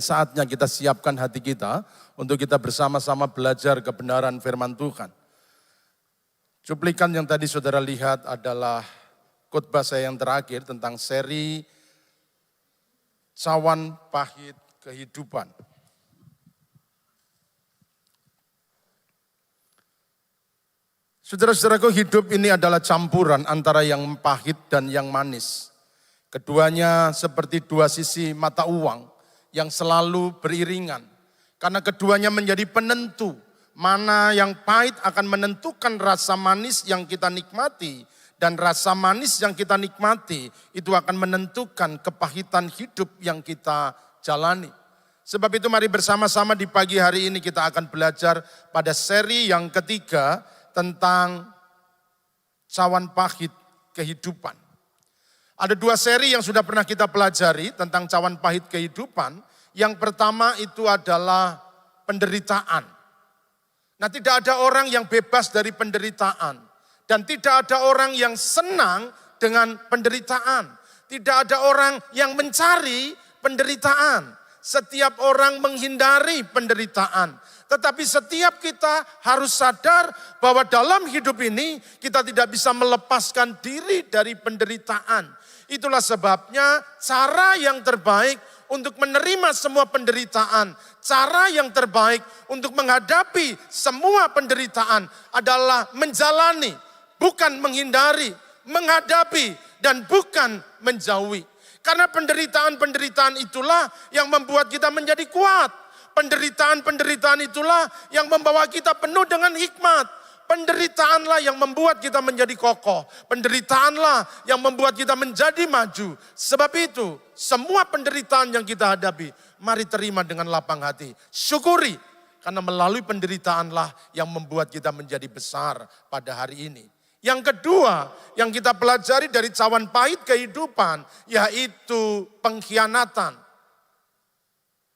Saatnya kita siapkan hati kita untuk kita bersama-sama belajar kebenaran firman Tuhan. Cuplikan yang tadi saudara lihat adalah khotbah saya yang terakhir tentang seri Cawan Pahit Kehidupan. Saudara-saudaraku, hidup ini adalah campuran antara yang pahit dan yang manis. Keduanya seperti dua sisi mata uang yang selalu beriringan. Karena keduanya menjadi penentu. Mana yang pahit akan menentukan rasa manis yang kita nikmati. Dan rasa manis yang kita nikmati itu akan menentukan kepahitan hidup yang kita jalani. Sebab itu mari bersama-sama di pagi hari ini kita akan belajar pada seri yang ketiga tentang cawan pahit kehidupan. Ada dua seri yang sudah pernah kita pelajari tentang cawan pahit kehidupan. Yang pertama itu adalah penderitaan. Nah, tidak ada orang yang bebas dari penderitaan. Dan tidak ada orang yang senang dengan penderitaan. Tidak ada orang yang mencari penderitaan. Setiap orang menghindari penderitaan. Tetapi setiap kita harus sadar bahwa dalam hidup ini kita tidak bisa melepaskan diri dari penderitaan. Itulah sebabnya cara yang terbaik untuk menerima semua penderitaan, cara yang terbaik untuk menghadapi semua penderitaan adalah menjalani, bukan menghindari, menghadapi dan bukan menjauhi. Karena penderitaan-penderitaan itulah yang membuat kita menjadi kuat. Penderitaan-penderitaan itulah yang membawa kita penuh dengan hikmat. Penderitaanlah yang membuat kita menjadi kokoh. Penderitaanlah yang membuat kita menjadi maju. Sebab itu, semua penderitaan yang kita hadapi, mari terima dengan lapang hati. Syukuri, karena melalui penderitaanlah yang membuat kita menjadi besar pada hari ini. Yang kedua, yang kita pelajari dari cawan pahit kehidupan, yaitu pengkhianatan.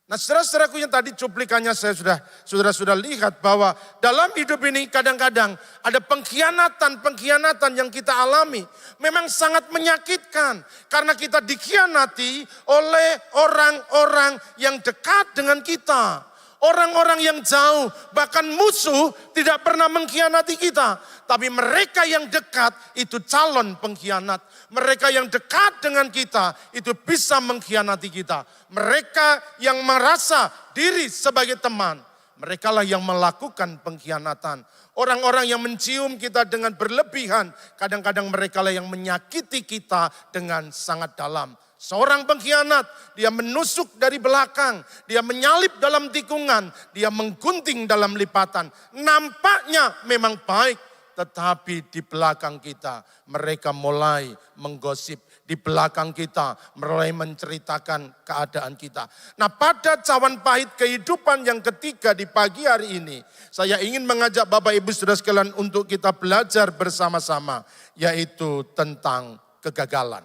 Nah, saudara-saudaraku yang tadi cuplikannya saya sudah lihat bahwa dalam hidup ini kadang-kadang ada pengkhianatan yang kita alami. Memang sangat menyakitkan karena kita dikhianati oleh orang-orang yang dekat dengan kita. Orang-orang yang jauh, bahkan musuh tidak pernah mengkhianati kita. Tapi mereka yang dekat itu calon pengkhianat. Mereka yang dekat dengan kita itu bisa mengkhianati kita. Mereka yang merasa diri sebagai teman, merekalah yang melakukan pengkhianatan. Orang-orang yang mencium kita dengan berlebihan, kadang-kadang merekalah yang menyakiti kita dengan sangat dalam. Seorang pengkhianat, dia menusuk dari belakang, dia menyalip dalam tikungan, dia menggunting dalam lipatan. Nampaknya memang baik, tetapi di belakang kita mereka mulai menggosip. Di belakang kita mulai menceritakan keadaan kita. Nah, pada cawan pahit kehidupan yang ketiga di pagi hari ini, saya ingin mengajak Bapak Ibu Saudara sekalian untuk kita belajar bersama-sama, yaitu tentang kegagalan.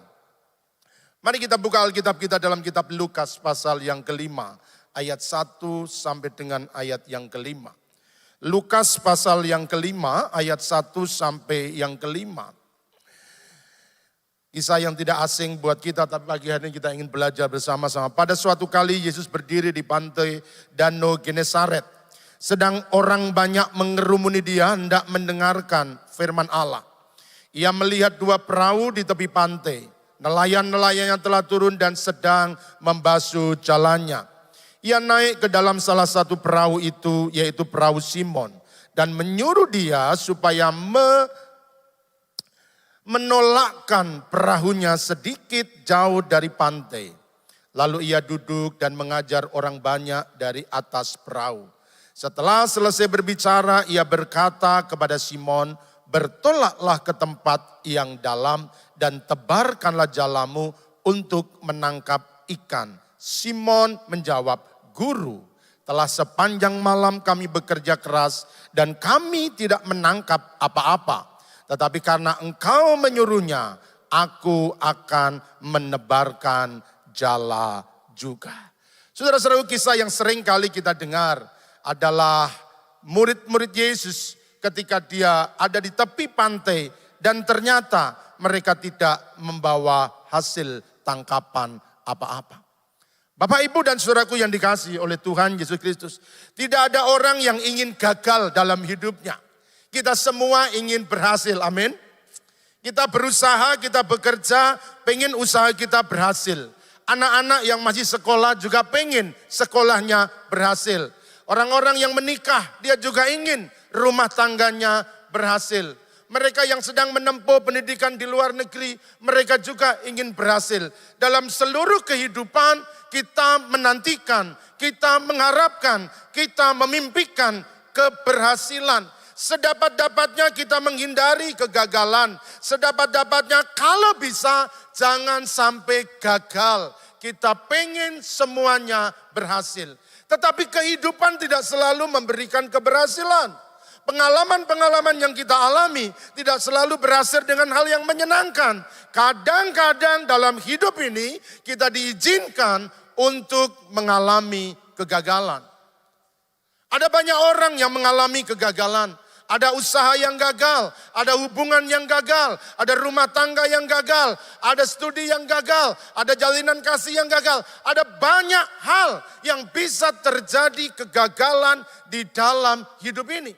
Mari kita buka Alkitab kita dalam kitab Lukas pasal yang kelima, ayat 1 sampai dengan ayat yang kelima. Lukas pasal yang kelima, ayat 1 sampai yang kelima. Kisah yang tidak asing buat kita, tapi pagi hari ini kita ingin belajar bersama-sama. Pada suatu kali Yesus berdiri di pantai Danau Genesaret. Sedang orang banyak mengerumuni dia hendak mendengarkan firman Allah. Ia melihat dua perahu di tepi pantai. Nelayan-nelayan yang telah turun dan sedang membasuh jalannya. Ia naik ke dalam salah satu perahu itu, yaitu perahu Simon. Dan menyuruh dia supaya menolakkan perahunya sedikit jauh dari pantai. Lalu ia duduk dan mengajar orang banyak dari atas perahu. Setelah selesai berbicara, ia berkata kepada Simon, "Bertolaklah ke tempat yang dalam dan tebarkanlah jalamu untuk menangkap ikan." Simon menjawab, "Guru, telah sepanjang malam kami bekerja keras dan kami tidak menangkap apa-apa. Tetapi karena engkau menyuruhnya, aku akan menebarkan jala juga." Saudara-saudara, kisah yang sering kali kita dengar adalah murid-murid Yesus ketika dia ada di tepi pantai dan ternyata mereka tidak membawa hasil tangkapan apa-apa. Bapak, Ibu, dan saudaraku yang dikasihi oleh Tuhan Yesus Kristus. Tidak ada orang yang ingin gagal dalam hidupnya. Kita semua ingin berhasil, amin. Kita berusaha, kita bekerja, pengen usaha kita berhasil. Anak-anak yang masih sekolah juga pengen sekolahnya berhasil. Orang-orang yang menikah, dia juga ingin rumah tangganya berhasil. Mereka yang sedang menempuh pendidikan di luar negeri, mereka juga ingin berhasil. Dalam seluruh kehidupan, kita menantikan, kita mengharapkan, kita memimpikan keberhasilan. Sedapat-dapatnya kita menghindari kegagalan. Sedapat-dapatnya kalau bisa jangan sampai gagal. Kita pengen semuanya berhasil. Tetapi kehidupan tidak selalu memberikan keberhasilan. Pengalaman-pengalaman yang kita alami tidak selalu berhasil dengan hal yang menyenangkan. Kadang-kadang dalam hidup ini kita diizinkan untuk mengalami kegagalan. Ada banyak orang yang mengalami kegagalan. Ada usaha yang gagal, ada hubungan yang gagal, ada rumah tangga yang gagal, ada studi yang gagal, ada jalinan kasih yang gagal. Ada banyak hal yang bisa terjadi kegagalan di dalam hidup ini.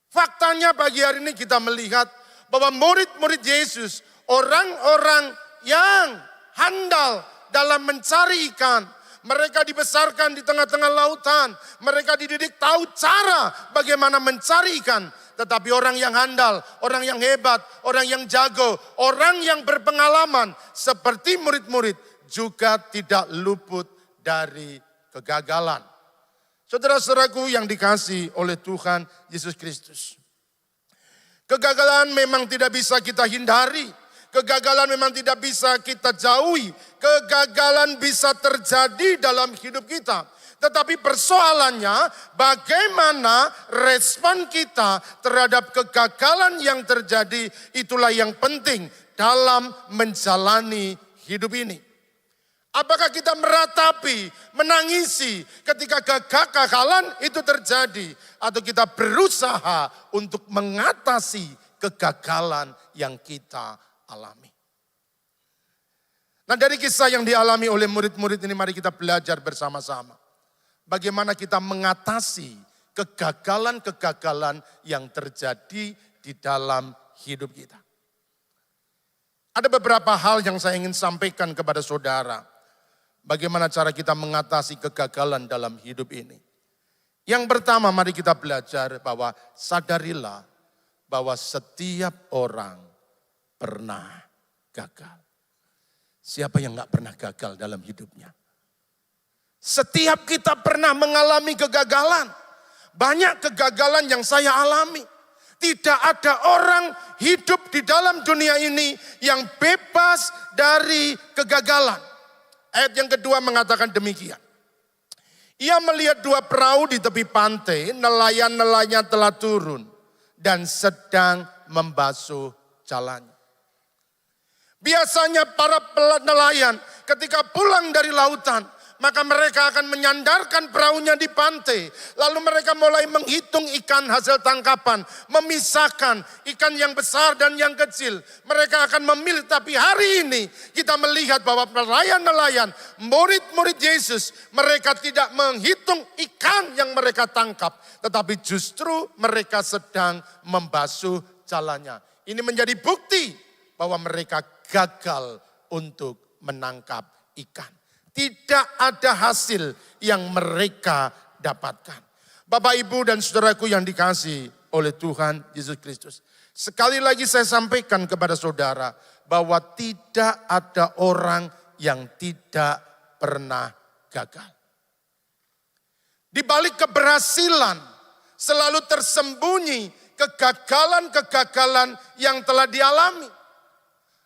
Faktanya pagi hari ini kita melihat bahwa murid-murid Yesus, orang-orang yang handal dalam mencari ikan, mereka dibesarkan di tengah-tengah lautan, mereka dididik tahu cara bagaimana mencari ikan. Tetapi orang yang handal, orang yang hebat, orang yang jago, orang yang berpengalaman seperti murid-murid juga tidak luput dari kegagalan. Saudara-saudaraku yang dikasihi oleh Tuhan Yesus Kristus. Kegagalan memang tidak bisa kita hindari. Kegagalan memang tidak bisa kita jauhi. Kegagalan bisa terjadi dalam hidup kita. Tetapi persoalannya bagaimana respon kita terhadap kegagalan yang terjadi, itulah yang penting dalam menjalani hidup ini. Apakah kita meratapi, menangisi ketika kegagalan itu terjadi, atau kita berusaha untuk mengatasi kegagalan yang kita alami. Nah, dari kisah yang dialami oleh murid-murid ini, mari kita belajar bersama-sama bagaimana kita mengatasi kegagalan-kegagalan yang terjadi di dalam hidup kita. Ada beberapa hal yang saya ingin sampaikan kepada saudara. Bagaimana cara kita mengatasi kegagalan dalam hidup ini. Yang pertama, mari kita belajar bahwa sadarilah bahwa setiap orang pernah gagal. Siapa yang gak pernah gagal dalam hidupnya? Setiap kita pernah mengalami kegagalan. Banyak kegagalan yang saya alami. Tidak ada orang hidup di dalam dunia ini yang bebas dari kegagalan. Ayat yang kedua mengatakan demikian. Ia melihat dua perahu di tepi pantai, nelayan-nelayan telah turun dan sedang membasuh jalannya. Biasanya para nelayan ketika pulang dari lautan, maka mereka akan menyandarkan perahunya di pantai. Lalu mereka mulai menghitung ikan hasil tangkapan, memisahkan ikan yang besar dan yang kecil. Mereka akan memilih, tapi hari ini kita melihat bahwa nelayan-nelayan, murid-murid Yesus, mereka tidak menghitung ikan yang mereka tangkap, tetapi justru mereka sedang membasuh jalannya. Ini menjadi bukti bahwa mereka gagal untuk menangkap ikan. Tidak ada hasil yang mereka dapatkan. Bapak, Ibu, dan saudaraku yang dikasihi oleh Tuhan Yesus Kristus. Sekali lagi saya sampaikan kepada saudara bahwa tidak ada orang yang tidak pernah gagal. Di balik keberhasilan selalu tersembunyi kegagalan-kegagalan yang telah dialami.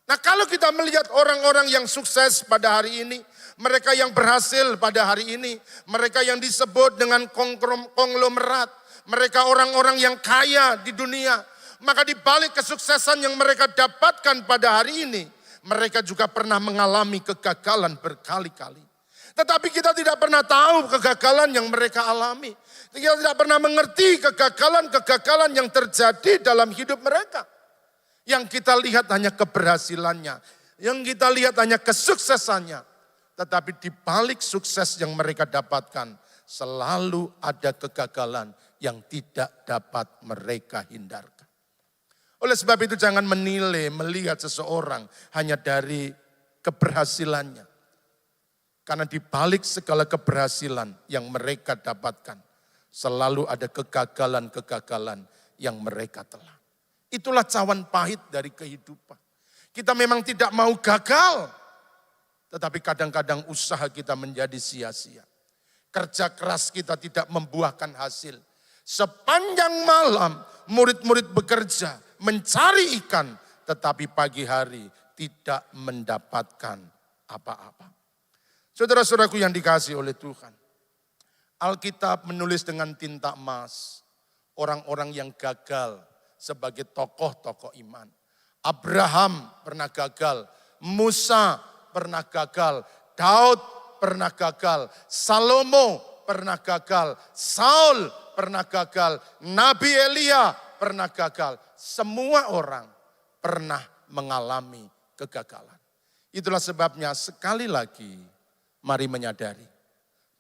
Nah, kalau kita melihat orang-orang yang sukses pada hari ini, mereka yang berhasil pada hari ini, mereka yang disebut dengan konglomerat, mereka orang-orang yang kaya di dunia, maka di balik kesuksesan yang mereka dapatkan pada hari ini, mereka juga pernah mengalami kegagalan berkali-kali. Tetapi kita tidak pernah tahu kegagalan yang mereka alami. Kita tidak pernah mengerti kegagalan-kegagalan yang terjadi dalam hidup mereka. Yang kita lihat hanya keberhasilannya, yang kita lihat hanya kesuksesannya. tetapi di balik sukses yang mereka dapatkan, selalu ada kegagalan yang tidak dapat mereka hindarkan. Oleh sebab itu jangan menilai, melihat seseorang hanya dari keberhasilannya. Karena di balik segala keberhasilan yang mereka dapatkan, selalu ada kegagalan-kegagalan yang mereka telan. Itulah cawan pahit dari kehidupan. Kita memang tidak mau gagal, tetapi kadang-kadang usaha kita menjadi sia-sia. Kerja keras kita tidak membuahkan hasil. Sepanjang malam murid-murid bekerja mencari ikan, tetapi pagi hari tidak mendapatkan apa-apa. Saudara-saudaraku yang dikasihi oleh Tuhan, Alkitab menulis dengan tinta emas orang-orang yang gagal sebagai tokoh-tokoh iman. Abraham pernah gagal, Musa pernah gagal, Daud pernah gagal, Salomo pernah gagal, Saul pernah gagal, Nabi Elia pernah gagal. Semua orang pernah mengalami kegagalan. Itulah sebabnya sekali lagi mari menyadari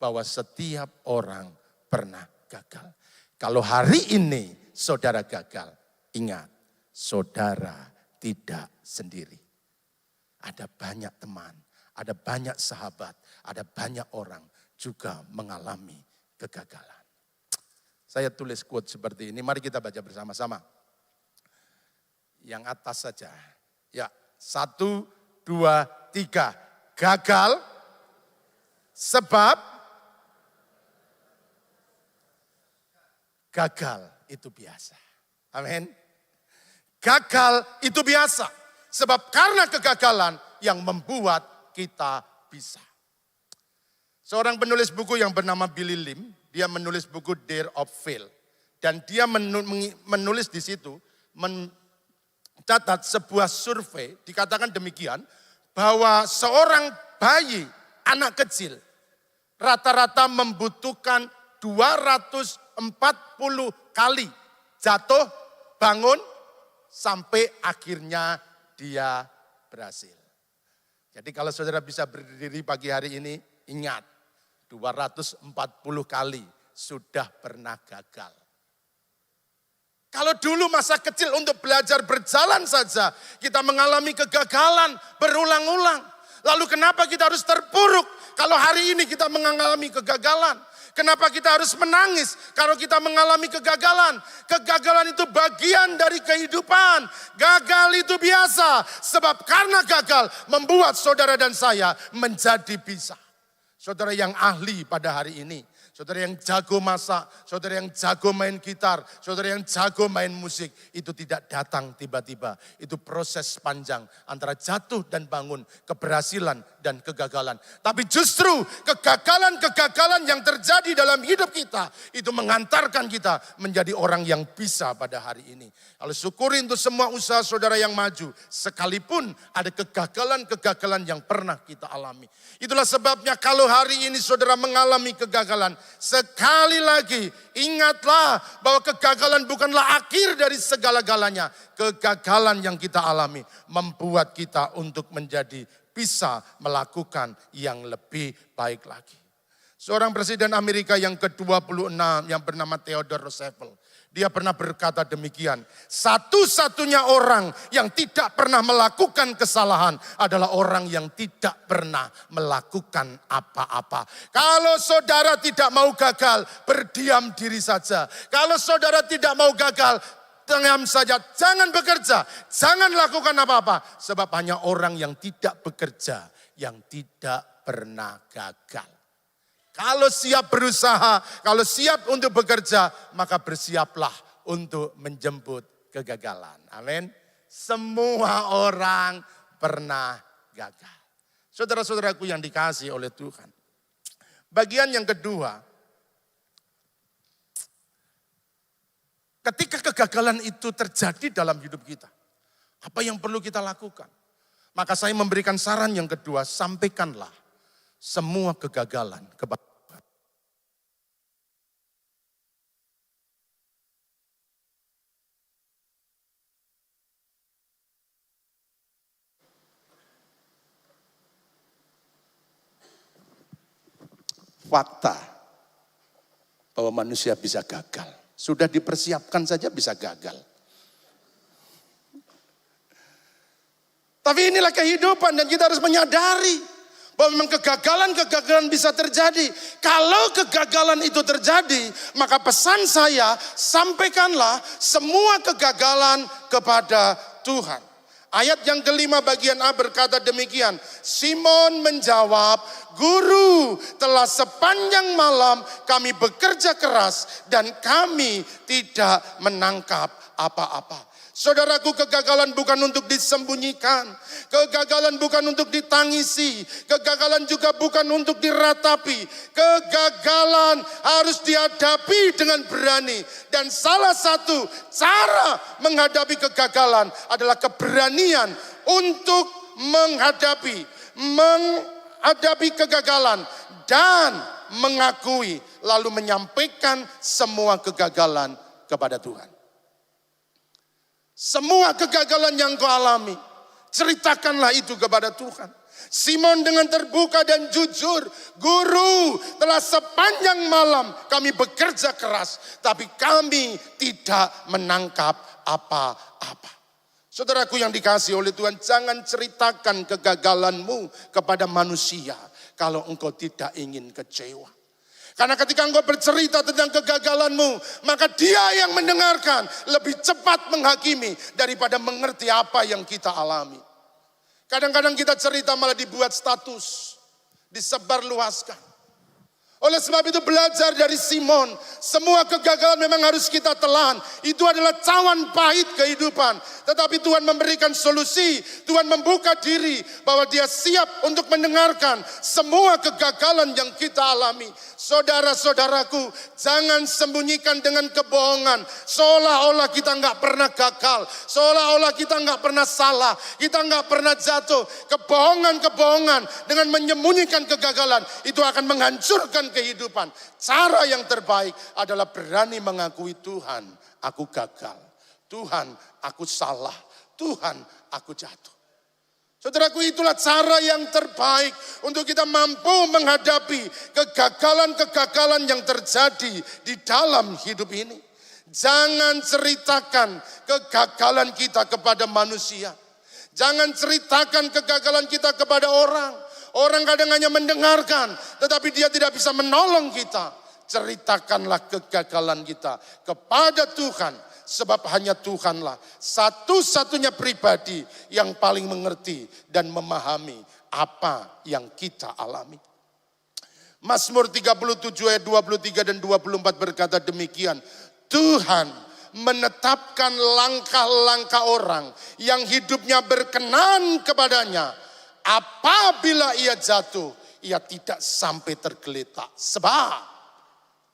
bahwa setiap orang pernah gagal. Kalau hari ini saudara gagal, ingat, saudara tidak sendiri. Ada banyak teman, ada banyak sahabat, ada banyak orang juga mengalami kegagalan. Saya tulis quote seperti ini, mari kita baca bersama-sama. Yang atas saja. Ya, 1, 2, 3. Gagal sebab gagal itu biasa. Amin. Gagal itu biasa. Sebab karena kegagalan yang membuat kita bisa. Seorang penulis buku yang bernama Billy Lim, dia menulis buku Dare of Fail. Dan dia menulis di situ, mencatat sebuah survei, dikatakan demikian, bahwa seorang bayi, anak kecil, rata-rata membutuhkan 240 kali jatuh, bangun, sampai akhirnya dia berhasil. Jadi kalau saudara bisa berdiri pagi hari ini, ingat 240 kali sudah pernah gagal. Kalau dulu masa kecil untuk belajar berjalan saja, kita mengalami kegagalan berulang-ulang. Lalu kenapa kita harus terpuruk kalau hari ini kita mengalami kegagalan? Kenapa kita harus menangis kalau kita mengalami kegagalan? Kegagalan itu bagian dari kehidupan. Gagal itu biasa. Sebab karena gagal membuat saudara dan saya menjadi bisa. Saudara yang ahli pada hari ini, saudara yang jago masak, saudara yang jago main gitar, saudara yang jago main musik, itu tidak datang tiba-tiba. Itu proses panjang antara jatuh dan bangun, keberhasilan dan kegagalan. Tapi justru kegagalan-kegagalan yang terjadi dalam hidup kita, itu mengantarkan kita menjadi orang yang bisa pada hari ini. Kalau syukuri untuk semua usaha saudara yang maju, sekalipun ada kegagalan-kegagalan yang pernah kita alami. Itulah sebabnya kalau hari ini saudara mengalami kegagalan, sekali lagi ingatlah bahwa kegagalan bukanlah akhir dari segala-galanya. Kegagalan yang kita alami membuat kita untuk menjadi bisa melakukan yang lebih baik lagi. Seorang presiden Amerika yang ke-26 yang bernama Theodore Roosevelt, dia pernah berkata demikian, satu-satunya orang yang tidak pernah melakukan kesalahan adalah orang yang tidak pernah melakukan apa-apa. Kalau saudara tidak mau gagal, berdiam diri saja. Kalau saudara tidak mau gagal, diam saja, jangan bekerja, jangan lakukan apa-apa. Sebab hanya orang yang tidak bekerja, yang tidak pernah gagal. Kalau siap berusaha, kalau siap untuk bekerja, maka bersiaplah untuk menjemput kegagalan. Amin. Semua orang pernah gagal. Saudara-saudaraku yang dikasihi oleh Tuhan. Bagian yang kedua, ketika kegagalan itu terjadi dalam hidup kita, apa yang perlu kita lakukan? Maka saya memberikan saran yang kedua, sampaikanlah semua kegagalan kepada Tuhan. fakta bahwa manusia bisa gagal. Sudah dipersiapkan saja bisa gagal. Tapi inilah kehidupan dan kita harus menyadari bahwa memang kegagalan-kegagalan bisa terjadi. Kalau kegagalan itu terjadi, maka pesan saya, sampaikanlah semua kegagalan kepada Tuhan. Ayat yang kelima bagian A berkata demikian. Simon menjawab, Guru, telah sepanjang malam kami bekerja keras dan kami tidak menangkap apa-apa. Saudaraku, kegagalan bukan untuk disembunyikan. Kegagalan bukan untuk ditangisi. Kegagalan juga bukan untuk diratapi. Kegagalan harus dihadapi dengan berani. Dan salah satu cara menghadapi kegagalan adalah keberanian untuk menghadapi kegagalan dan mengakui lalu menyampaikan semua kegagalan kepada Tuhan. Semua kegagalan yang kau alami, ceritakanlah itu kepada Tuhan. Simon dengan terbuka dan jujur, Guru, telah sepanjang malam kami bekerja keras, tapi kami tidak menangkap apa-apa. Saudaraku yang dikasihi oleh Tuhan, jangan ceritakan kegagalanmu kepada manusia kalau engkau tidak ingin kecewa. Karena ketika engkau bercerita tentang kegagalanmu, maka dia yang mendengarkan lebih cepat menghakimi daripada mengerti apa yang kita alami. Kadang-kadang kita cerita malah dibuat status, disebarluaskan. Oleh sebab itu belajar dari Simon, semua kegagalan memang harus kita telan. Itu adalah cawan pahit kehidupan. Tetapi Tuhan memberikan solusi, Tuhan membuka diri bahwa dia siap untuk mendengarkan semua kegagalan yang kita alami. Saudara-saudaraku, jangan sembunyikan dengan kebohongan. Seolah-olah kita nggak pernah gagal, seolah-olah kita nggak pernah salah, kita nggak pernah jatuh. Kebohongan-kebohongan dengan menyembunyikan kegagalan itu akan menghancurkan kehidupan. Cara yang terbaik adalah berani mengakui, Tuhan, aku gagal. Tuhan, aku salah. Tuhan, aku jatuh. Saudaraku, itulah cara yang terbaik untuk kita mampu menghadapi kegagalan-kegagalan yang terjadi di dalam hidup ini. Jangan ceritakan kegagalan kita kepada manusia. Jangan ceritakan kegagalan kita kepada orang. Orang kadang hanya mendengarkan, tetapi dia tidak bisa menolong kita. Ceritakanlah kegagalan kita kepada Tuhan, sebab hanya Tuhanlah satu-satunya pribadi yang paling mengerti dan memahami apa yang kita alami. Mazmur 37 ayat 23 dan 24 berkata demikian. Tuhan menetapkan langkah-langkah orang yang hidupnya berkenan kepadanya. Apabila ia jatuh, ia tidak sampai tergeletak. Sebab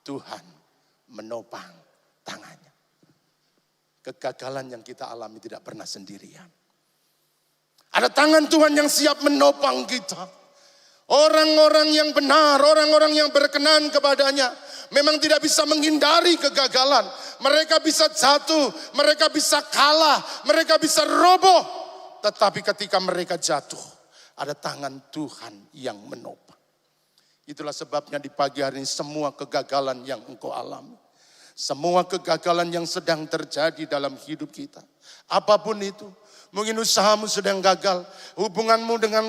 Tuhan menopang tangannya. Kegagalan yang kita alami tidak pernah sendirian. Ada tangan Tuhan yang siap menopang kita. Orang-orang yang benar, orang-orang yang berkenan kepadanya, memang tidak bisa menghindari kegagalan. Mereka bisa jatuh, mereka bisa kalah, mereka bisa roboh. Tetapi ketika mereka jatuh, ada tangan Tuhan yang menopang. Itulah sebabnya di pagi hari ini semua kegagalan yang engkau alami, semua kegagalan yang sedang terjadi dalam hidup kita, apapun itu, mungkin usahamu sedang gagal, hubunganmu dengan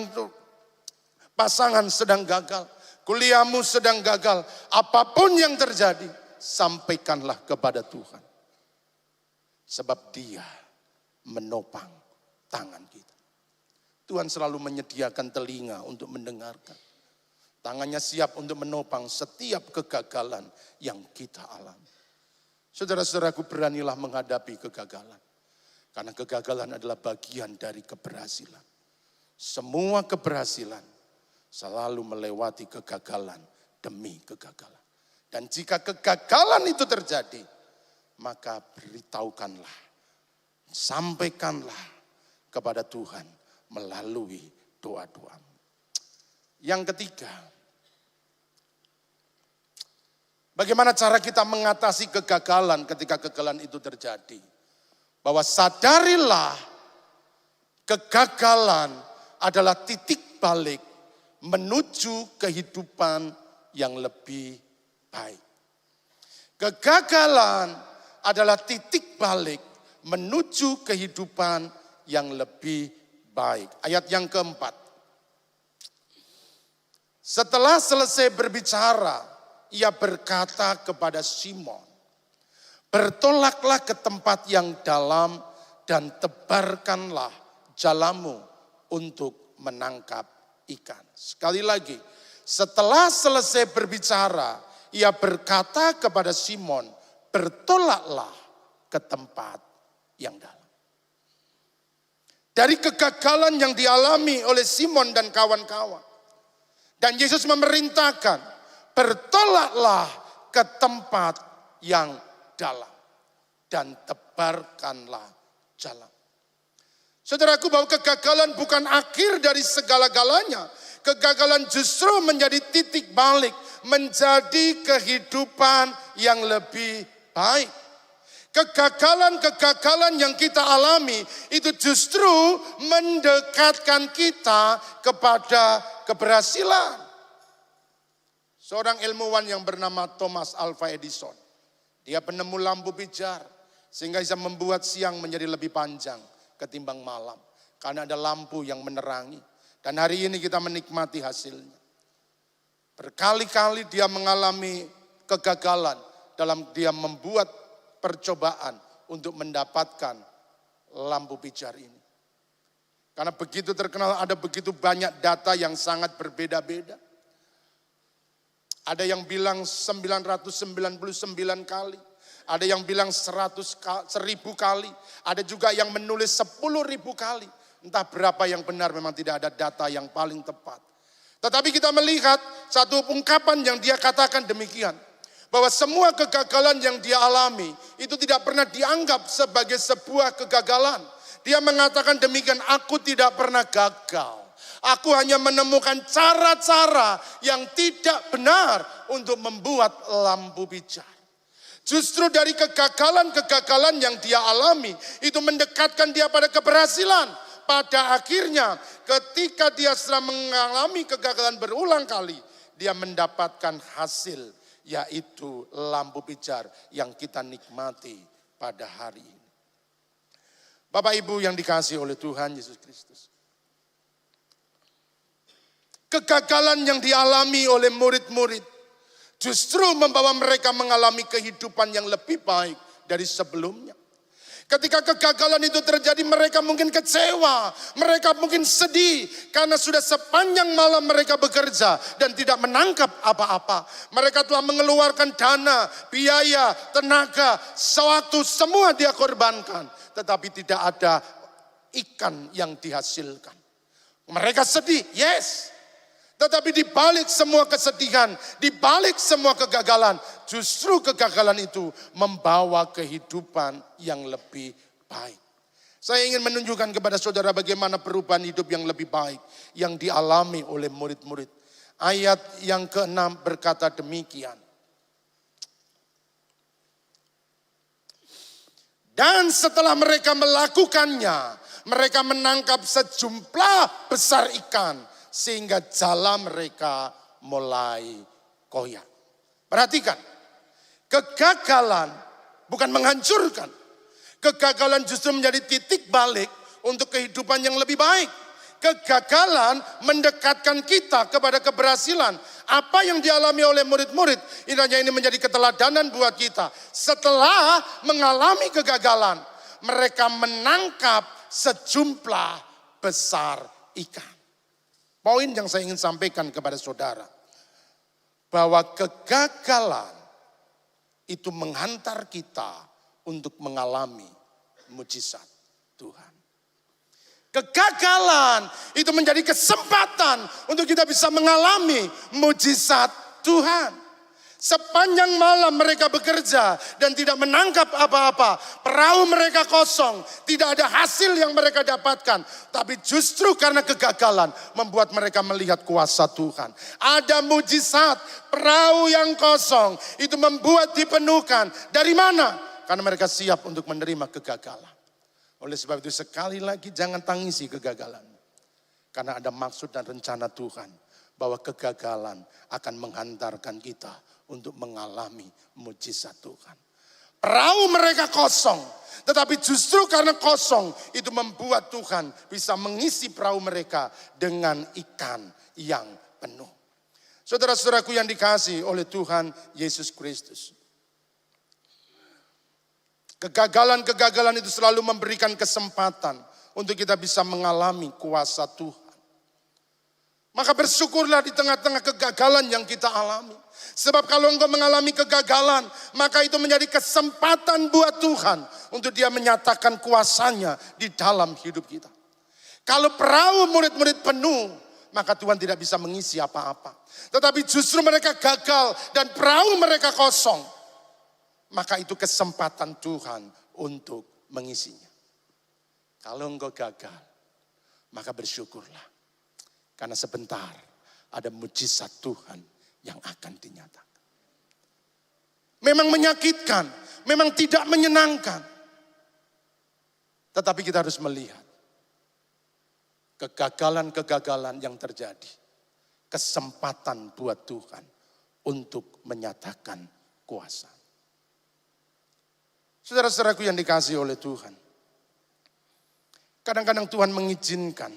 pasangan sedang gagal, kuliahmu sedang gagal, apapun yang terjadi, sampaikanlah kepada Tuhan. Sebab Dia menopang tangan kita. Tuhan selalu menyediakan telinga untuk mendengarkan. Tangannya siap untuk menopang setiap kegagalan yang kita alami. Saudara-saudaraku, beranilah menghadapi kegagalan. Karena kegagalan adalah bagian dari keberhasilan. Semua keberhasilan selalu melewati kegagalan demi kegagalan. Dan jika kegagalan itu terjadi, maka beritahukanlah, sampaikanlah kepada Tuhan melalui doa-doamu. Yang ketiga, bagaimana cara kita mengatasi kegagalan ketika kegagalan itu terjadi? Bahwa sadarilah kegagalan adalah titik balik menuju kehidupan yang lebih baik. Kegagalan adalah titik balik menuju kehidupan yang lebih baik. Ayat yang keempat. Setelah selesai berbicara, ia berkata kepada Simon, bertolaklah ke tempat yang dalam dan tebarkanlah jalamu untuk menangkap ikan. Sekali lagi, setelah selesai berbicara, ia berkata kepada Simon, bertolaklah ke tempat yang dalam. Dari kegagalan yang dialami oleh Simon dan kawan-kawan, dan Yesus memerintahkan, bertolaklah ke tempat yang dalam dan tebarkanlah jalan. Saudaraku, bahwa kegagalan bukan akhir dari segala-galanya. Kegagalan justru menjadi titik balik, menjadi kehidupan yang lebih baik. Kegagalan-kegagalan yang kita alami itu justru mendekatkan kita kepada keberhasilan. Seorang ilmuwan yang bernama Thomas Alva Edison, dia penemu lampu pijar sehingga bisa membuat siang menjadi lebih panjang ketimbang malam. Karena ada lampu yang menerangi. Dan hari ini kita menikmati hasilnya. Berkali-kali dia mengalami kegagalan dalam dia membuat percobaan untuk mendapatkan lampu pijar ini. Karena begitu terkenal, ada begitu banyak data yang sangat berbeda-beda. Ada yang bilang 999 kali. Ada yang bilang 1000 kali. Ada juga yang menulis 10.000 kali. Entah berapa yang benar, memang tidak ada data yang paling tepat. Tetapi kita melihat satu ungkapan yang dia katakan demikian. Bahwa semua kegagalan yang dia alami itu tidak pernah dianggap sebagai sebuah kegagalan. Dia mengatakan demikian, aku tidak pernah gagal. Aku hanya menemukan cara-cara yang tidak benar untuk membuat lampu pijar. Justru dari kegagalan-kegagalan yang dia alami itu mendekatkan dia pada keberhasilan. Pada akhirnya ketika dia setelah mengalami kegagalan berulang kali, dia mendapatkan hasil, yaitu lampu pijar yang kita nikmati pada hari ini. Bapak Ibu yang dikasihi oleh Tuhan Yesus Kristus. Kegagalan yang dialami oleh murid-murid justru membawa mereka mengalami kehidupan yang lebih baik dari sebelumnya. Ketika kegagalan itu terjadi, mereka mungkin kecewa, mereka mungkin sedih karena sudah sepanjang malam mereka bekerja dan tidak menangkap apa-apa. Mereka telah mengeluarkan dana, biaya, tenaga, sewaktu semua dia korbankan, tetapi tidak ada ikan yang dihasilkan. Mereka sedih, yes. Tetapi di balik semua kesedihan, di balik semua kegagalan, justru kegagalan itu membawa kehidupan yang lebih baik. Saya ingin menunjukkan kepada saudara bagaimana perubahan hidup yang lebih baik yang dialami oleh murid-murid. Ayat yang ke-6 berkata demikian. Dan setelah mereka melakukannya, mereka menangkap sejumlah besar ikan, sehingga jala mereka mulai koyak. Perhatikan, kegagalan bukan menghancurkan. Kegagalan justru menjadi titik balik untuk kehidupan yang lebih baik. Kegagalan mendekatkan kita kepada keberhasilan. Apa yang dialami oleh murid-murid, ini menjadi keteladanan buat kita. Setelah mengalami kegagalan, mereka menangkap sejumlah besar ikan. Poin yang saya ingin sampaikan kepada saudara, bahwa kegagalan itu menghantar kita untuk mengalami mujizat Tuhan. Kegagalan itu menjadi kesempatan untuk kita bisa mengalami mujizat Tuhan. Sepanjang malam mereka bekerja dan tidak menangkap apa-apa. Perahu mereka kosong, tidak ada hasil yang mereka dapatkan. Tapi justru karena kegagalan membuat mereka melihat kuasa Tuhan. Ada mujizat, perahu yang kosong itu membuat dipenuhkan. Dari mana? Karena mereka siap untuk menerima kegagalan. Oleh sebab itu sekali lagi jangan tangisi kegagalan. Karena ada maksud dan rencana Tuhan bahwa kegagalan akan menghantarkan kita untuk mengalami mujizat Tuhan. Perahu mereka kosong, tetapi justru karena kosong itu membuat Tuhan bisa mengisi perahu mereka dengan ikan yang penuh. Saudara-saudaraku yang dikasihi oleh Tuhan Yesus Kristus. Kegagalan-kegagalan itu selalu memberikan kesempatan untuk kita bisa mengalami kuasa Tuhan. Maka bersyukurlah di tengah-tengah kegagalan yang kita alami. Sebab kalau engkau mengalami kegagalan, maka itu menjadi kesempatan buat Tuhan untuk Dia menyatakan kuasanya di dalam hidup kita. Kalau perahu murid-murid penuh, maka Tuhan tidak bisa mengisi apa-apa. Tetapi justru mereka gagal dan perahu mereka kosong. Maka itu kesempatan Tuhan untuk mengisinya. Kalau engkau gagal, maka bersyukurlah. Karena sebentar ada mujizat Tuhan yang akan dinyatakan. Memang menyakitkan, memang tidak menyenangkan. Tetapi kita harus melihat kegagalan-kegagalan yang terjadi. Kesempatan buat Tuhan untuk menyatakan kuasa. Saudara-saudaraku yang dikasihi oleh Tuhan. Kadang-kadang Tuhan mengizinkan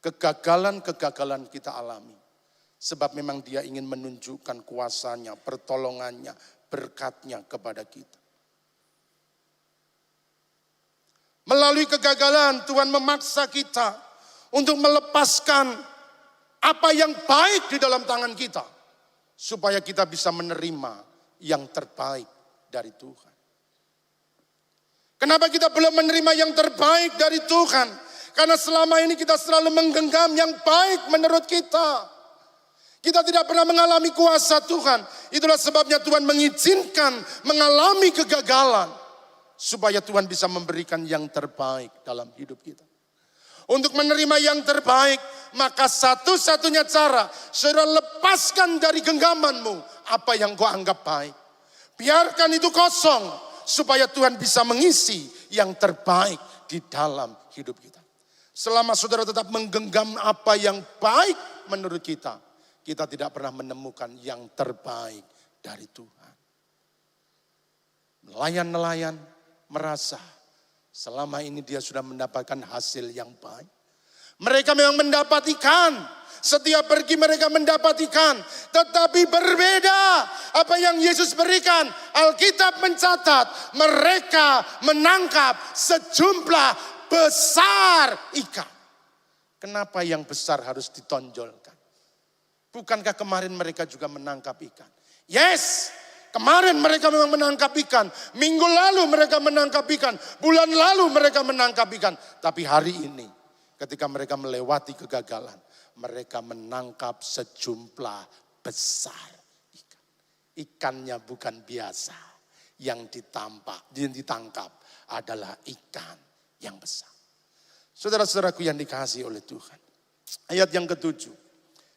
kegagalan-kegagalan kita alami. Sebab memang Dia ingin menunjukkan kuasanya, pertolongannya, berkatnya kepada kita. Melalui kegagalan Tuhan memaksa kita untuk melepaskan apa yang baik di dalam tangan kita. Supaya kita bisa menerima yang terbaik dari Tuhan. Kenapa kita belum menerima yang terbaik dari Tuhan? Karena selama ini kita selalu menggenggam yang baik menurut kita. Kita tidak pernah mengalami kuasa Tuhan. Itulah sebabnya Tuhan mengizinkan mengalami kegagalan. Supaya Tuhan bisa memberikan yang terbaik dalam hidup kita. Untuk menerima yang terbaik, maka satu-satunya cara, saudara lepaskan dari genggamanmu apa yang kau anggap baik. Biarkan itu kosong, supaya Tuhan bisa mengisi yang terbaik di dalam hidup kita. Selama saudara tetap menggenggam apa yang baik menurut kita, kita tidak pernah menemukan yang terbaik dari Tuhan. Nelayan-nelayan merasa selama ini dia sudah mendapatkan hasil yang baik. Mereka memang mendapat ikan. Setiap pergi mereka mendapat ikan. Tetapi berbeda apa yang Yesus berikan. Alkitab mencatat mereka menangkap sejumlah besar ikan. Kenapa yang besar harus ditonjolkan? Bukankah kemarin mereka juga menangkap ikan? Yes, kemarin mereka memang menangkap ikan. Minggu lalu mereka menangkap ikan. Bulan lalu mereka menangkap ikan. Tapi hari ini ketika mereka melewati kegagalan, mereka menangkap sejumlah besar ikan. Ikannya bukan biasa. Yang ditangkap adalah ikan yang besar. Saudara-saudaraku yang dikasihi oleh Tuhan. Ayat yang ke-7.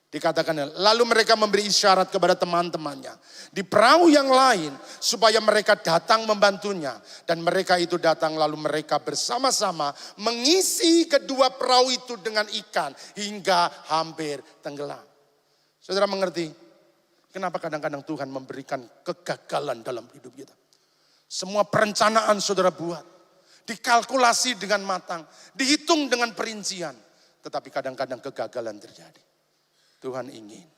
Dikatakan, lalu mereka memberi isyarat kepada teman-temannya di perahu yang lain supaya mereka datang membantunya. Dan mereka itu datang lalu mereka bersama-sama mengisi kedua perahu itu dengan ikan hingga hampir tenggelam. Saudara mengerti kenapa kadang-kadang Tuhan memberikan kegagalan dalam hidup kita. Semua perencanaan saudara buat. Dikalkulasi dengan matang, dihitung dengan perincian. Tetapi kadang-kadang kegagalan terjadi. Tuhan ingin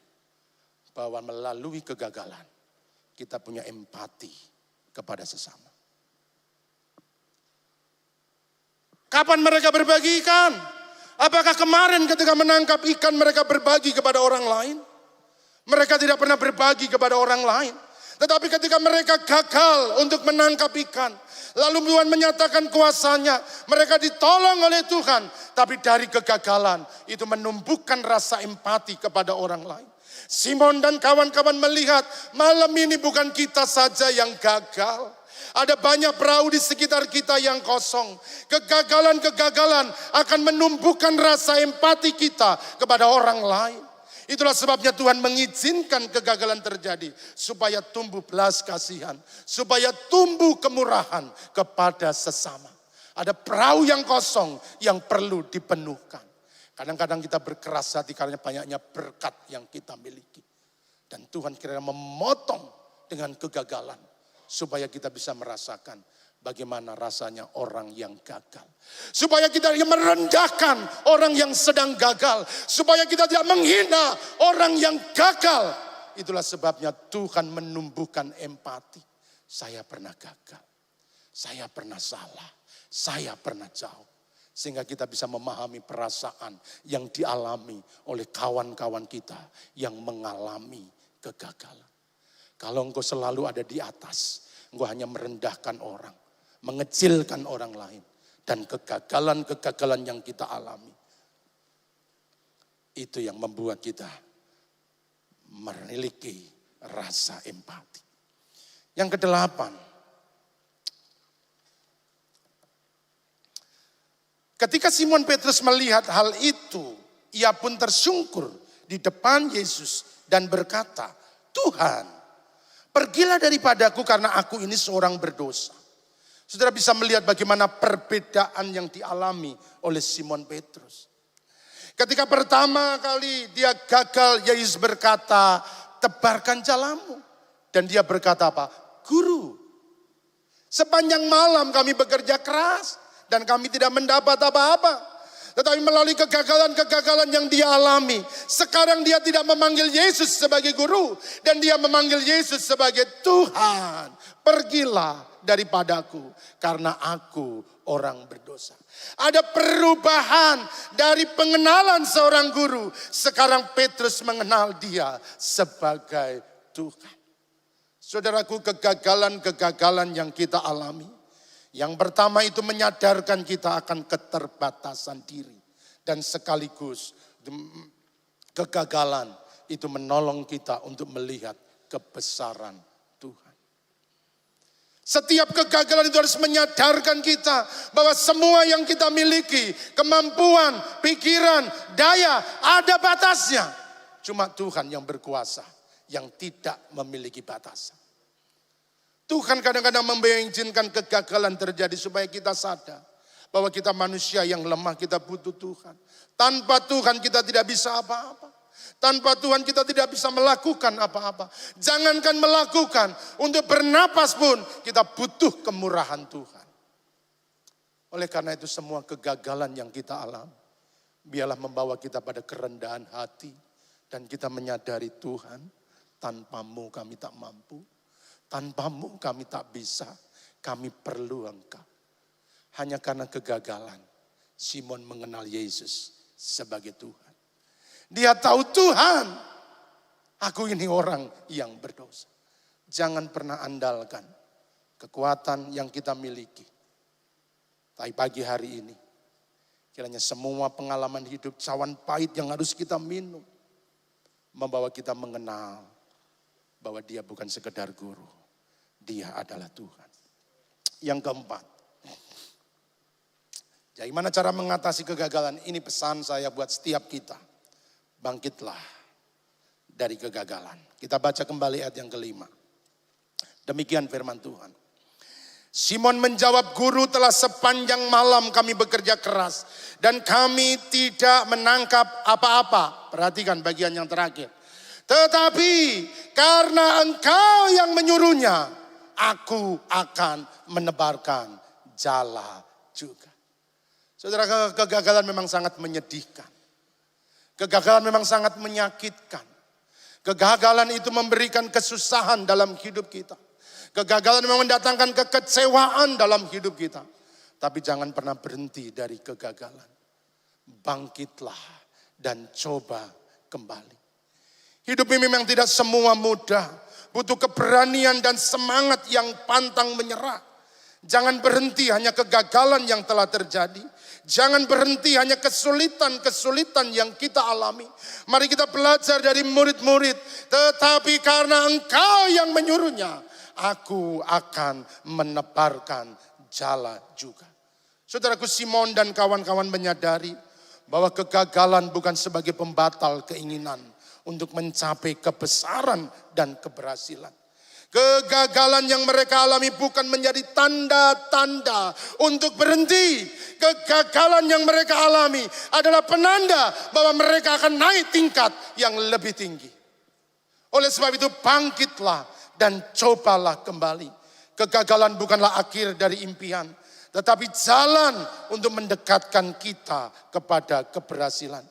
bahwa melalui kegagalan kita punya empati kepada sesama. Kapan mereka berbagi ikan? Apakah kemarin ketika menangkap ikan mereka berbagi kepada orang lain? Mereka tidak pernah berbagi kepada orang lain. Tetapi ketika mereka gagal untuk menangkap ikan, lalu Tuhan menyatakan kuasanya, mereka ditolong oleh Tuhan. Tapi dari kegagalan itu menumbuhkan rasa empati kepada orang lain. Simon dan kawan-kawan melihat malam ini bukan kita saja yang gagal. Ada banyak perahu di sekitar kita yang kosong. Kegagalan-kegagalan akan menumbuhkan rasa empati kita kepada orang lain. Itulah sebabnya Tuhan mengizinkan kegagalan terjadi. Supaya tumbuh belas kasihan. Supaya tumbuh kemurahan kepada sesama. Ada perahu yang kosong yang perlu dipenuhkan. Kadang-kadang kita berkeras hati karena banyaknya berkat yang kita miliki. Dan Tuhan kira memotong dengan kegagalan. Supaya kita bisa merasakan bagaimana rasanya orang yang gagal. Supaya kita merendahkan orang yang sedang gagal. Supaya kita tidak menghina orang yang gagal. Itulah sebabnya Tuhan menumbuhkan empati. Saya pernah gagal. Saya pernah salah. Saya pernah jauh. Sehingga kita bisa memahami perasaan yang dialami oleh kawan-kawan kita yang mengalami kegagalan. Kalau engkau selalu ada di atas, engkau hanya merendahkan orang, mengecilkan orang lain. Dan kegagalan-kegagalan yang kita alami, itu yang membuat kita memiliki rasa empati. Yang kedelapan, ketika Simon Petrus melihat hal itu, ia pun tersungkur di depan Yesus dan berkata, Tuhan, pergilah daripadaku karena aku ini seorang berdosa. Saudara bisa melihat bagaimana perbedaan yang dialami oleh Simon Petrus. Ketika pertama kali dia gagal, Yesus berkata, tebarkan jalamu. Dan dia berkata apa? Guru, sepanjang malam kami bekerja keras dan kami tidak mendapat apa-apa. Tetapi melalui kegagalan-kegagalan yang dia alami, sekarang dia tidak memanggil Yesus sebagai guru. Dan dia memanggil Yesus sebagai Tuhan. Pergilah daripadaku karena aku orang berdosa. Ada perubahan dari pengenalan seorang guru. Sekarang Petrus mengenal dia sebagai Tuhan. Saudaraku, kegagalan-kegagalan yang kita alami. Yang pertama itu menyadarkan kita akan keterbatasan diri. Dan sekaligus kegagalan itu menolong kita untuk melihat kebesaran Tuhan. Setiap kegagalan itu harus menyadarkan kita bahwa semua yang kita miliki, kemampuan, pikiran, daya, ada batasnya. Cuma Tuhan yang berkuasa, yang tidak memiliki batasan. Tuhan kadang-kadang mengizinkan kegagalan terjadi supaya kita sadar bahwa kita manusia yang lemah, kita butuh Tuhan. Tanpa Tuhan kita tidak bisa apa-apa. Tanpa Tuhan kita tidak bisa melakukan apa-apa. Jangankan melakukan, untuk bernapas pun kita butuh kemurahan Tuhan. Oleh karena itu semua kegagalan yang kita alami, biarlah membawa kita pada kerendahan hati. Dan kita menyadari Tuhan, tanpamu kami tak mampu. Tanpamu kami tak bisa, kami perlu Engkau. Hanya karena kegagalan, Simon mengenal Yesus sebagai Tuhan. Dia tahu Tuhan, aku ini orang yang berdosa. Jangan pernah andalkan kekuatan yang kita miliki. Tapi pagi hari ini, kiranya semua pengalaman hidup cawan pahit yang harus kita minum, membawa kita mengenal bahwa dia bukan sekedar guru. Dia adalah Tuhan. Yang keempat, bagaimana cara mengatasi kegagalan? Ini pesan saya buat setiap kita. Bangkitlah dari kegagalan. Kita baca kembali ayat yang kelima. Demikian firman Tuhan. Simon menjawab, Guru, telah sepanjang malam kami bekerja keras dan kami tidak menangkap apa-apa. Perhatikan bagian yang terakhir. Tetapi karena Engkau yang menyuruhnya, aku akan menebarkan jala juga. Saudara, kegagalan memang sangat menyedihkan. Kegagalan memang sangat menyakitkan. Kegagalan itu memberikan kesusahan dalam hidup kita. Kegagalan memang mendatangkan kekecewaan dalam hidup kita. Tapi jangan pernah berhenti dari kegagalan. Bangkitlah dan coba kembali. Hidup ini memang tidak semua mudah. Butuh keberanian dan semangat yang pantang menyerah. Jangan berhenti hanya kegagalan yang telah terjadi. Jangan berhenti hanya kesulitan-kesulitan yang kita alami. Mari kita belajar dari murid-murid. Tetapi karena Engkau yang menyuruhnya, aku akan menebarkan jala juga. Saudaraku, Simon dan kawan-kawan menyadari bahwa kegagalan bukan sebagai pembatal keinginan untuk mencapai kebesaran dan keberhasilan. Kegagalan yang mereka alami bukan menjadi tanda-tanda untuk berhenti. Kegagalan yang mereka alami adalah penanda bahwa mereka akan naik tingkat yang lebih tinggi. Oleh sebab itu bangkitlah dan cobalah kembali. Kegagalan bukanlah akhir dari impian, tetapi jalan untuk mendekatkan kita kepada keberhasilan.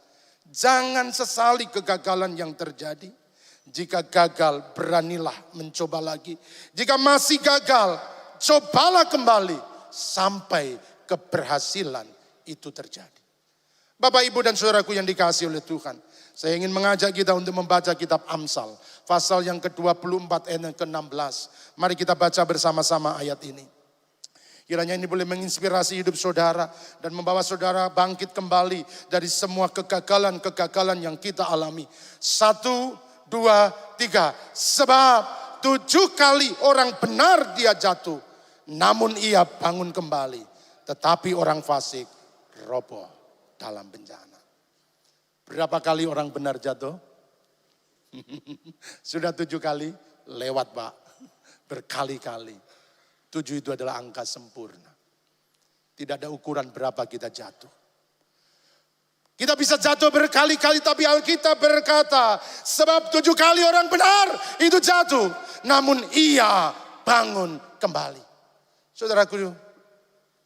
Jangan sesali kegagalan yang terjadi. Jika gagal, beranilah mencoba lagi. Jika masih gagal, cobalah kembali sampai keberhasilan itu terjadi. Bapak, Ibu, dan saudaraku yang dikasihi oleh Tuhan, saya ingin mengajak kita untuk membaca kitab Amsal, pasal yang ke-24 ayat yang ke-16. Mari kita baca bersama-sama ayat ini. Kiranya ini boleh menginspirasi hidup saudara dan membawa saudara bangkit kembali dari semua kegagalan-kegagalan yang kita alami. 1, 2, 3. Sebab 7 kali orang benar dia jatuh, namun ia bangun kembali. Tetapi orang fasik roboh dalam bencana. Berapa kali orang benar jatuh? Sudah 7 kali? Lewat, Pak. Berkali-kali. 7 itu adalah angka sempurna. Tidak ada ukuran berapa kita jatuh. Kita bisa jatuh berkali-kali, tapi Alkitab berkata, sebab 7 kali orang benar itu jatuh, namun ia bangun kembali. Saudaraku,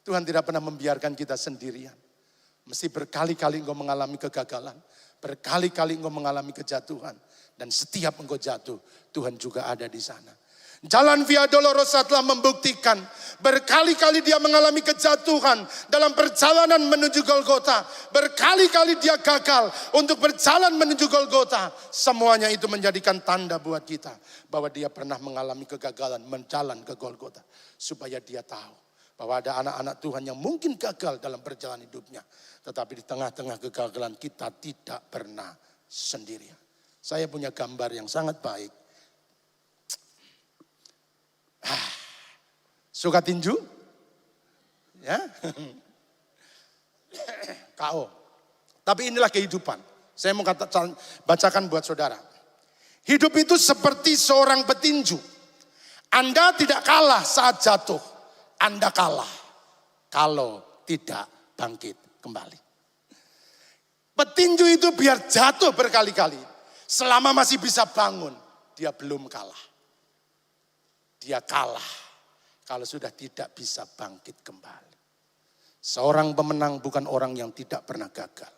Tuhan tidak pernah membiarkan kita sendirian. Mesti berkali-kali engkau mengalami kegagalan, berkali-kali engkau mengalami kejatuhan, dan setiap engkau jatuh, Tuhan juga ada di sana. Jalan Via Dolorosa telah membuktikan berkali-kali dia mengalami kejatuhan dalam perjalanan menuju Golgota. Berkali-kali dia gagal untuk berjalan menuju Golgota. Semuanya itu menjadikan tanda buat kita bahwa dia pernah mengalami kegagalan menjalan ke Golgota. Supaya dia tahu bahwa ada anak-anak Tuhan yang mungkin gagal dalam perjalanan hidupnya. Tetapi di tengah-tengah kegagalan kita tidak pernah sendirian. Saya punya gambar yang sangat baik. Suka tinju? Ya. KO. Tapi inilah kehidupan. Saya mau bacakan buat saudara. Hidup itu seperti seorang petinju. Anda tidak kalah saat jatuh. Anda kalah kalau tidak bangkit kembali. Petinju itu biar jatuh berkali-kali, selama masih bisa bangun, dia belum kalah. Dia kalah kalau sudah tidak bisa bangkit kembali. Seorang pemenang bukan orang yang tidak pernah gagal.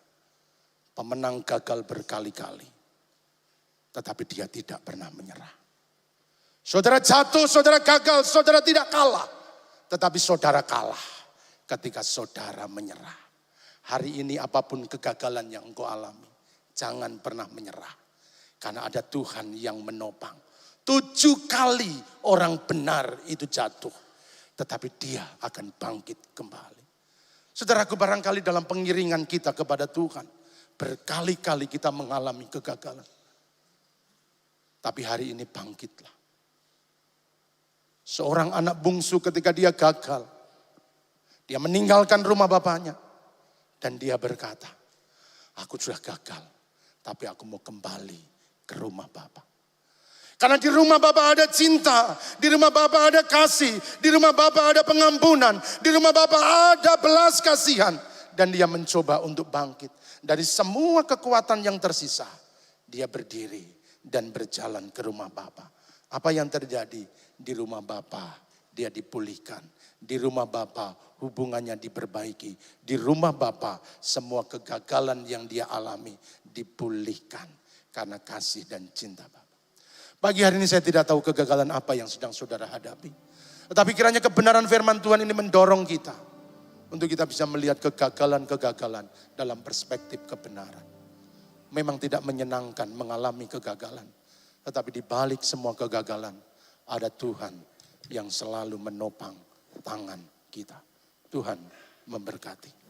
Pemenang gagal berkali-kali, tetapi dia tidak pernah menyerah. Saudara jatuh, saudara gagal, saudara tidak kalah. Tetapi saudara kalah ketika saudara menyerah. Hari ini apapun kegagalan yang engkau alami, jangan pernah menyerah. Karena ada Tuhan yang menopang. 7 kali orang benar itu jatuh, tetapi dia akan bangkit kembali. Saudaraku, barangkali dalam pengiringan kita kepada Tuhan, berkali-kali kita mengalami kegagalan. Tapi hari ini bangkitlah. Seorang anak bungsu ketika dia gagal, dia meninggalkan rumah bapaknya. Dan dia berkata, aku sudah gagal, tapi aku mau kembali ke rumah bapak. Karena di rumah Bapa ada cinta, di rumah Bapa ada kasih, di rumah Bapa ada pengampunan, di rumah Bapa ada belas kasihan. Dan dia mencoba untuk bangkit. Dari semua kekuatan yang tersisa, dia berdiri dan berjalan ke rumah Bapa. Apa yang terjadi? Di rumah Bapa dia dipulihkan. Di rumah Bapa hubungannya diperbaiki. Di rumah Bapa semua kegagalan yang dia alami dipulihkan. Karena kasih dan cinta Bapa. Pagi hari ini saya tidak tahu kegagalan apa yang sedang saudara hadapi. Tetapi kiranya kebenaran firman Tuhan ini mendorong kita. Untuk kita bisa melihat kegagalan-kegagalan dalam perspektif kebenaran. Memang tidak menyenangkan mengalami kegagalan. Tetapi di balik semua kegagalan ada Tuhan yang selalu menopang tangan kita. Tuhan memberkati.